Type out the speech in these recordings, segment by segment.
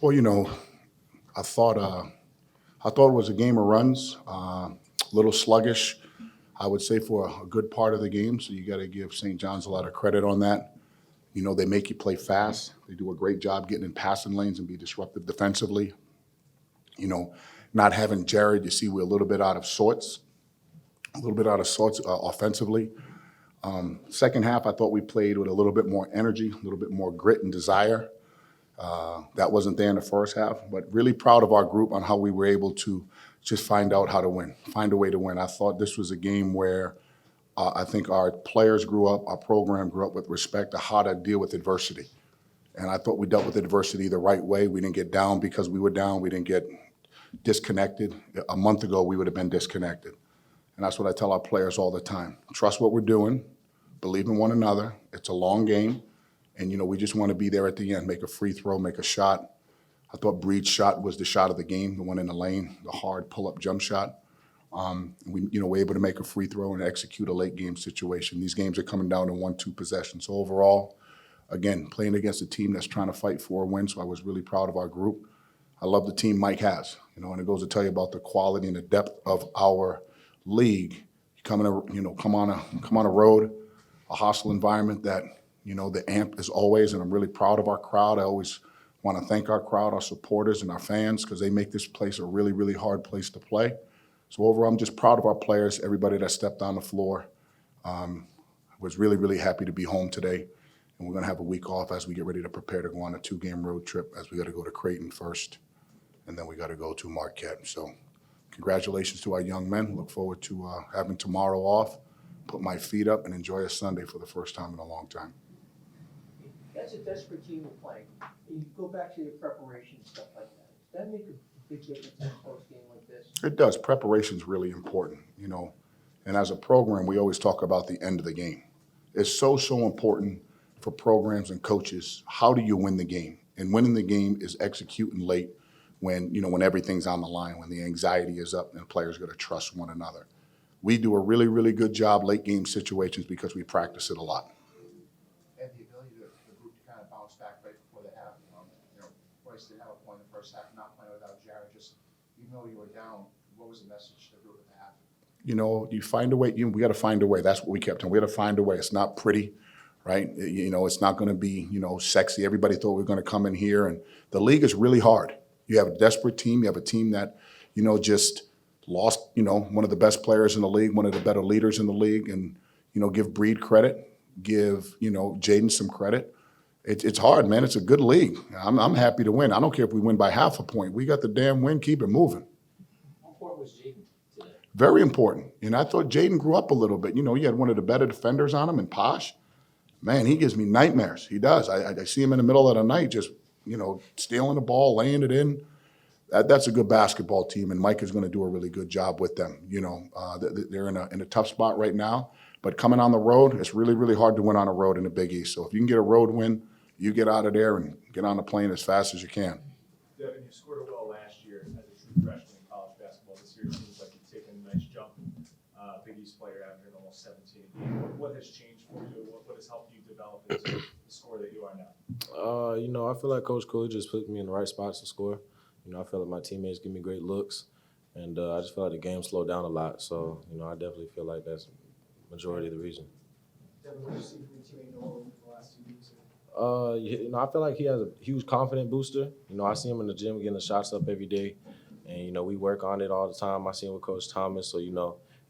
Well, I thought it was a game of runs, a little sluggish, I would say, for a good part of the game. So you got to give St. John's a lot of credit on that. They make you play fast. They do a great job getting in passing lanes and be disruptive defensively. You know, Not having Jared, you see we're a little bit out of sorts offensively. Second half, I thought we played with a little bit more energy, a little bit more grit and desire. That wasn't there in the first half, but really proud of our group on how we were able to just find out how to win, find a way to win. I thought this was a game where I think our players grew up, our program grew up with respect to how to deal with adversity. And I thought we dealt with adversity the right way. We didn't get down because we were down. We didn't get disconnected. A month ago, we would have been disconnected. And that's what I tell our players all the time. Trust what we're doing. Believe in one another. It's a long game. And, we just want to be there at the end, make a free throw, make a shot. I thought Breed's shot was the shot of the game, the one in the lane, the hard pull-up jump shot. We were able to make a free throw and execute a late game situation. These games are coming down to 1-2 possessions. So overall, again, playing against a team that's trying to fight for a win, so I was really proud of our group. I love the team Mike has, and it goes to tell you about the quality and the depth of our league. You come on a road, a hostile environment that, the amp is always, and I'm really proud of our crowd. I always want to thank our crowd, our supporters, and our fans because they make this place a really, really hard place to play. So overall, I'm just proud of our players, everybody that stepped on the floor. Was really, really happy to be home today. And we're going to have a week off as we get ready to prepare to go on a 2-game road trip as we got to go to Creighton first, and then we got to go to Marquette. So congratulations to our young men. Look forward to having tomorrow off, put my feet up, and enjoy a Sunday for the first time in a long time. As a desperate team of playing, you go back to your preparation, stuff like that. Does that make a big difference in a close game like this? It does. Preparation's really important, And as a program, we always talk about the end of the game. It's so important for programs and coaches. How do you win the game? And winning the game is executing late when everything's on the line, when the anxiety is up and players got to trust one another. We do a really, really good job late game situations because we practice it a lot. And the ability of the group to kind of bounce back right before the half. Royce did have a point in the first half, not playing without Jared. Just even though you were down, what was the message to the group at the half? You find a way. We got to find a way. That's what we kept telling. We got to find a way. It's not pretty, right? It's not going to be sexy. Everybody thought we were going to come in here, and the league is really hard. You have a desperate team. You have a team that just lost one of the best players in the league, one of the better leaders in the league, and give Breed credit, give Jaden some credit. It's hard, man. It's a good league. I'm happy to win. I don't care if we win by half a point. We got the damn win. Keep it moving. How important was Jaden today? Very important. I thought Jaden grew up a little bit. He had one of the better defenders on him in Posh. Man, he gives me nightmares. He does. I see him in the middle of the night just, stealing the ball, laying it in. That's a good basketball team, and Mike is going to do a really good job with them. They're in a tough spot right now, but coming on the road, it's really, really hard to win on a road in the Big East. So if you can get a road win, you get out of there and get on the plane as fast as you can. Devin, you scored well last year as a true freshman in college basketball. This year it seems like you've taken a nice jump. Big East player averaging almost 17 a game. What has changed for you? What has helped you develop into the scorer that you are now? I feel like Coach Cooley just put me in the right spots to score. I feel like my teammates give me great looks, and I just feel like the game slowed down a lot. So, I definitely feel like that's the majority of the reason. Devin, what did you see from your teammate Noah for the last 2 weeks? I feel like he has a huge confident booster. I see him in the gym getting the shots up every day, and we work on it all the time. I see him with Coach Thomas, so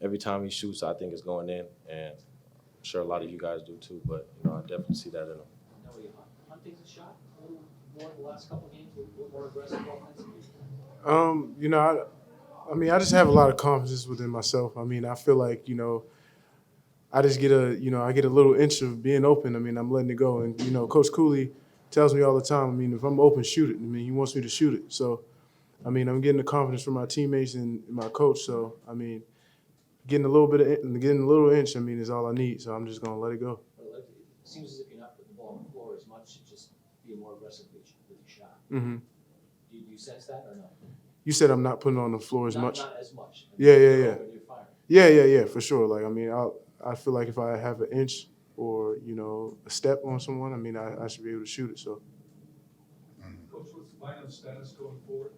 every time he shoots, I think it's going in, and I'm sure a lot of you guys do too. But I definitely see that in him. Now, hunting the shot a little more in the last couple of games, a little more aggressive offensively. I just have a lot of confidence within myself. I feel like I just get I get a little inch of being open. I'm letting it go. And, Coach Cooley tells me all the time, if I'm open, shoot it. He wants me to shoot it. So, I'm getting the confidence from my teammates and my coach. So, getting a little inch, is all I need. So I'm just going to let it go. It seems as if you're not putting the ball on the floor as much, just being more aggressive with your shot. Mm-hmm. Do you sense that or no? You said I'm not putting it on the floor as much? Not as much. Yeah. You're firing. Yeah, for sure. I feel like if I have an inch or, a step on someone, I should be able to shoot it. So. Coach, lineup status going forward?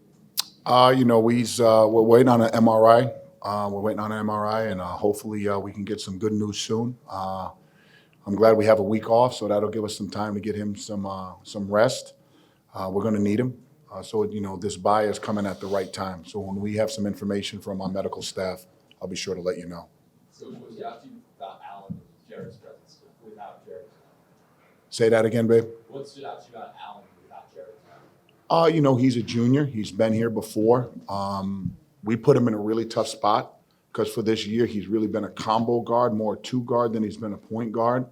We're waiting on an MRI. And hopefully we can get some good news soon. I'm glad we have a week off, so that'll give us some time to get him some rest. We're going to need him. This bye is coming at the right time. So when we have some information from our medical staff, I'll be sure to let you know. So what stood out to you about Allen, Jared's presence without Jared? Say that again, babe. What stood out to you about Allen without Jared? He's a junior. He's been here before. We put him in a really tough spot because for this year, he's really been a combo guard, more a two guard than he's been a point guard.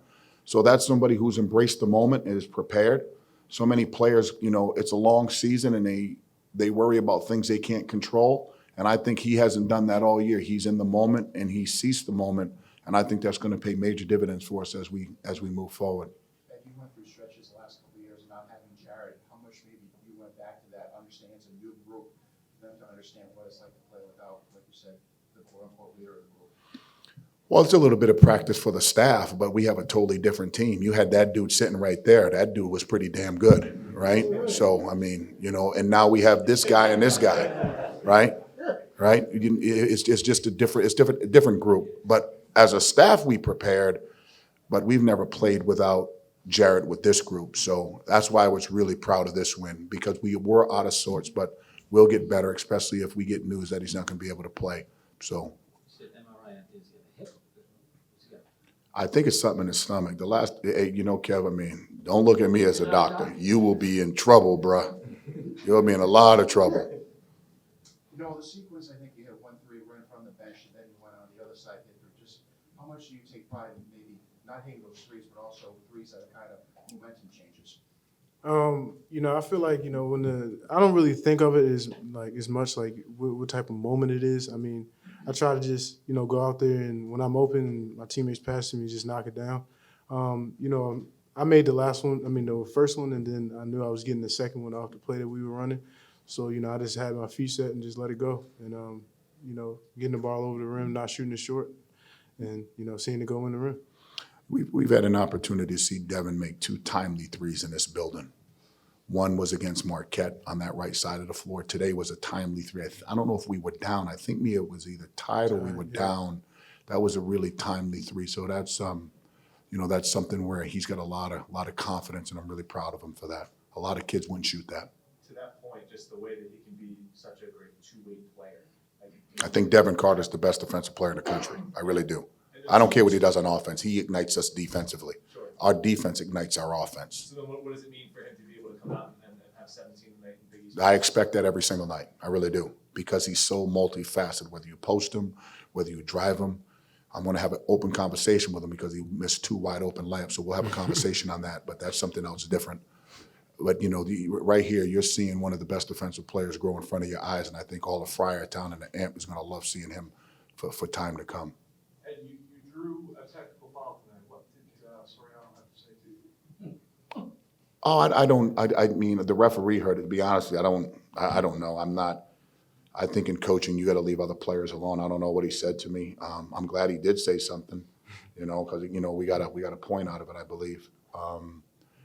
So that's somebody who's embraced the moment and is prepared. So many players, it's a long season and they worry about things they can't control. And I think he hasn't done that all year. He's in the moment and he seized the moment. And I think that's going to pay major dividends for us as we move forward. Ed, you went through stretches the last couple of years not having Jared. How much maybe you went back to that, understanding it's a new group, for them to understand what it's like to play without, like you said, the quote-unquote leader of the group? Well, it's a little bit of practice for the staff, but we have a totally different team. You had that dude sitting right there. That dude was pretty damn good, right? So, and now we have this guy and this guy, right? Right? It's just a different group. But as a staff, we prepared, but we've never played without Jared with this group. So that's why I was really proud of this win, because we were out of sorts, but we'll get better, especially if we get news that he's not going to be able to play. So I think it's something in his stomach. Kev, don't look at me as a doctor. You will be in trouble, bruh. You'll be in a lot of trouble. The sequence, I think you hit 1-3 right in front of the bench, and then you went on the other side, hit through. Just how much do you take pride in maybe not hitting those threes, but also threes that are kind of momentum changes? I feel like, I don't really think of it as much like what type of moment it is. I try to just, go out there and when I'm open and my teammates pass to me, just knock it down. I made the last one, the first one, and then I knew I was getting the second one off the play that we were running. So, I just had my feet set and just let it go. And, getting the ball over the rim, not shooting it short, and, seeing it go in the rim. We've had an opportunity to see Devin make 2 timely threes in this building. One was against Marquette on that right side of the floor. Today was a timely 3. I don't know if we were down. I think it was either tied or we were down. That was a really timely 3. So that's that's something where he's got a lot of confidence, and I'm really proud of him for that. A lot of kids wouldn't shoot that. To that point, just the way that he can be such a great two-way player. I think Devin Carter's the best defensive player in the country. I really do. I don't care what he does on offense. He ignites us defensively. Sure. Our defense ignites our offense. So then what does it mean for him to be able to come out and have 17 tonight in Big East? I expect that every single night. I really do, because he's so multifaceted. Whether you post him, whether you drive him, I'm going to have an open conversation with him because he missed 2 wide open layups. So we'll have a conversation on that, but that's something else different. But, right here, you're seeing one of the best defensive players grow in front of your eyes, and I think all of Friar Town and the AMP is going to love seeing him for time to come. And you drew a technical foul tonight. What did Soriano have to say to you? Oh, the referee heard it. To be honest with you, I don't know. I think in coaching, you got to leave other players alone. I don't know what he said to me. I'm glad he did say something, because, we got a point out of it, I believe.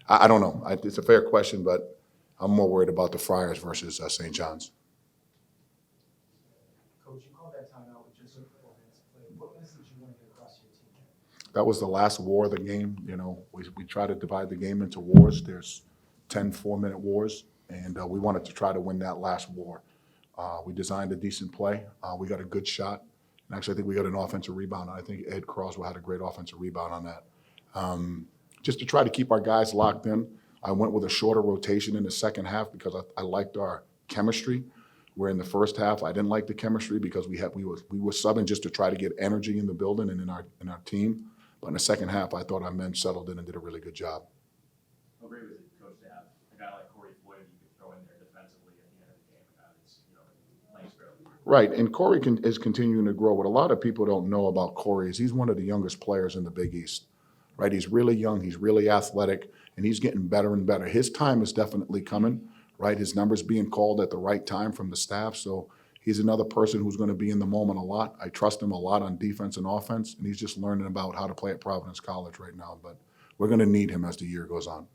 I don't know. It's a fair question, but I'm more worried about the Friars versus St. John's. Coach, you called that timeout with just a 4 minutes to play. What message you want to get across to your team? That was the last war of the game. We try to divide the game into wars. There's 10 4-minute wars, and we wanted to try to win that last war. We designed a decent play. We got a good shot. And actually, I think we got an offensive rebound. I think Ed Croswell had a great offensive rebound on that. Just to try to keep our guys locked in, I went with a shorter rotation in the second half because I liked our chemistry. Where in the first half, I didn't like the chemistry because we were subbing just to try to get energy in the building and in our team. But in the second half, I thought our men settled in and did a really good job. How great was it, Coach, to have a guy like Corey Floyd you could throw in there defensively at the end of the game and have his playing spell? Right, and Corey is continuing to grow. What a lot of people don't know about Corey is he's one of the youngest players in the Big East. Right, he's really young, he's really athletic, and he's getting better and better. His time is definitely coming, right? His number's being called at the right time from the staff, so he's another person who's going to be in the moment a lot. I trust him a lot on defense and offense, and he's just learning about how to play at Providence College right now, but we're going to need him as the year goes on.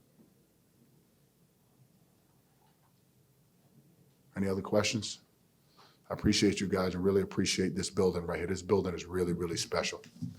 Any other questions? I appreciate you guys and really appreciate this building right here. This building is really, really special.